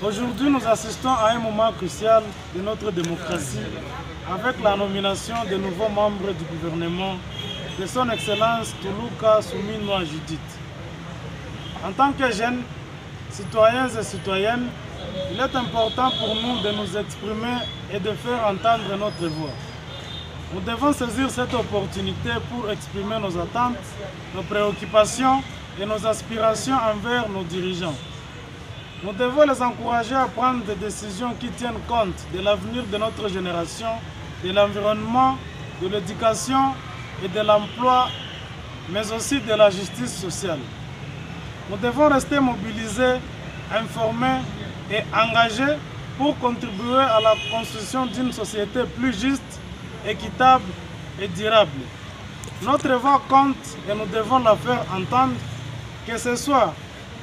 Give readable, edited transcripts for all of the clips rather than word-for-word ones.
Aujourd'hui, nous assistons à un moment crucial de notre démocratie avec la nomination des nouveaux membres du gouvernement de son Excellence Toulouka Souminoua Judith. En tant que jeunes, citoyens et citoyennes, il est important pour nous de nous exprimer et de faire entendre notre voix. Nous devons saisir cette opportunité pour exprimer nos attentes, nos préoccupations et nos aspirations envers nos dirigeants. Nous devons les encourager à prendre des décisions qui tiennent compte de l'avenir de notre génération, de l'environnement, de l'éducation et de l'emploi, mais aussi de la justice sociale. Nous devons rester mobilisés, informés et engagés pour contribuer à la construction d'une société plus juste, équitable et durable. Notre voix compte et nous devons la faire entendre, que ce soit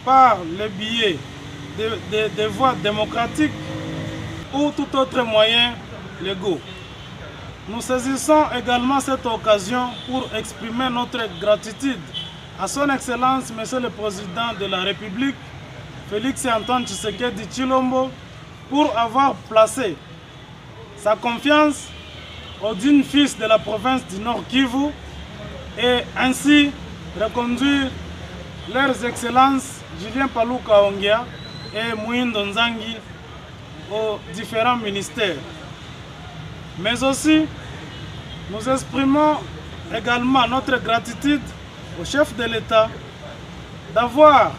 par le biais des voies démocratiques ou tout autre moyen légaux. Nous saisissons également cette occasion pour exprimer notre gratitude à son Excellence, Monsieur le Président de la République, Félix-Antoine Tshisekedi Tshilombo, pour avoir placé sa confiance au digne fils de la province du Nord Kivu et ainsi reconduire leurs excellences Julien Paluka Ongea et Mouindo Nzangi aux différents ministères. Mais aussi, nous exprimons également notre gratitude au chef de l'État d'avoir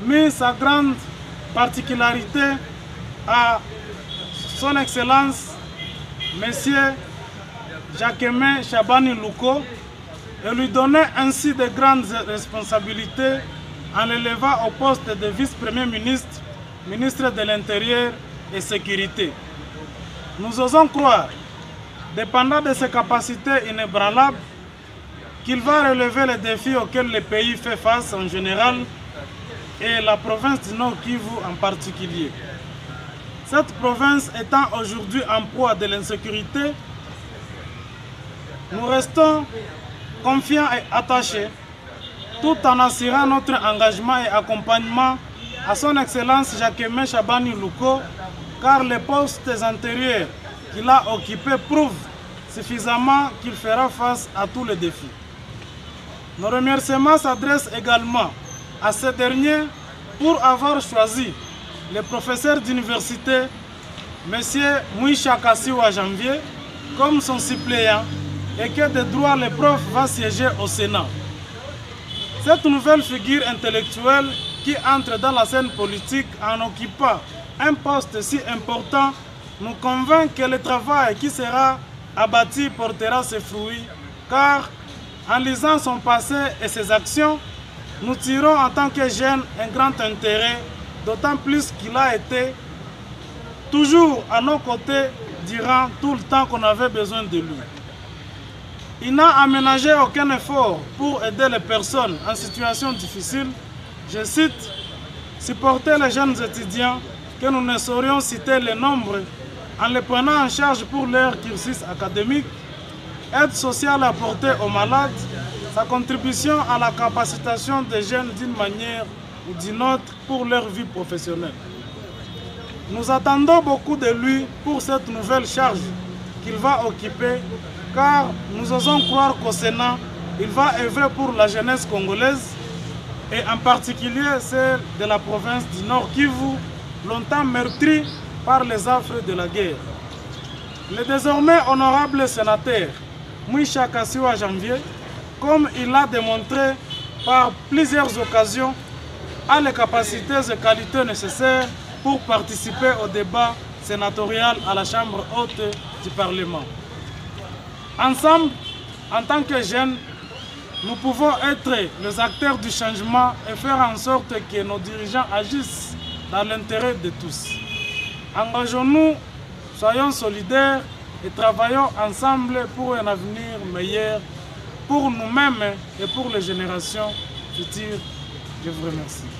mis sa grande particularité à son Excellence Monsieur Jacquemain Chabani Louko et lui donner ainsi de grandes responsabilités en l'élevant au poste de vice-premier ministre, ministre de l'Intérieur et Sécurité. Nous osons croire, dépendant de ses capacités inébranlables, qu'il va relever les défis auxquels le pays fait face en général et la province du Nord Kivu en particulier. Cette province étant aujourd'hui en proie de l'insécurité, nous restons confiants et attachés tout en assurant notre engagement et accompagnement à son Excellence Jacquemain Chabani Louko, car les postes antérieurs qu'il a occupés prouvent suffisamment qu'il fera face à tous les défis. Nos remerciements s'adressent également à ce dernier pour avoir choisi le professeur d'université, M. Mouisha Kassiwa Janvier, comme son suppléant et que de droit le prof va siéger au Sénat. Cette nouvelle figure intellectuelle qui entre dans la scène politique en occupant un poste si important nous convainc que le travail qui sera abattu portera ses fruits, car en lisant son passé et ses actions, nous tirons en tant que jeunes un grand intérêt, d'autant plus qu'il a été toujours à nos côtés durant tout le temps qu'on avait besoin de lui. Il n'a aménagé aucun effort pour aider les personnes en situation difficile. Je cite, supporter les jeunes étudiants que nous ne saurions citer le nombre en les prenant en charge pour leur cursus académique, aide sociale apportée aux malades, sa contribution à la capacitation des jeunes d'une manière ou d'une autre pour leur vie professionnelle. Nous attendons beaucoup de lui pour cette nouvelle charge qu'il va occuper, car nous osons croire qu'au Sénat, il va œuvrer pour la jeunesse congolaise et en particulier celle de la province du Nord Kivu, longtemps meurtrie par les affres de la guerre. Le désormais honorable sénateur Mouisha Kassiwa Janvier, comme il l'a démontré par plusieurs occasions, a les capacités et qualités nécessaires pour participer au débat sénatorial à la Chambre haute du Parlement. Ensemble, en tant que jeunes, nous pouvons être les acteurs du changement et faire en sorte que nos dirigeants agissent dans l'intérêt de tous. Engageons-nous, soyons solidaires et travaillons ensemble pour un avenir meilleur pour nous-mêmes et pour les générations futures. Je vous remercie.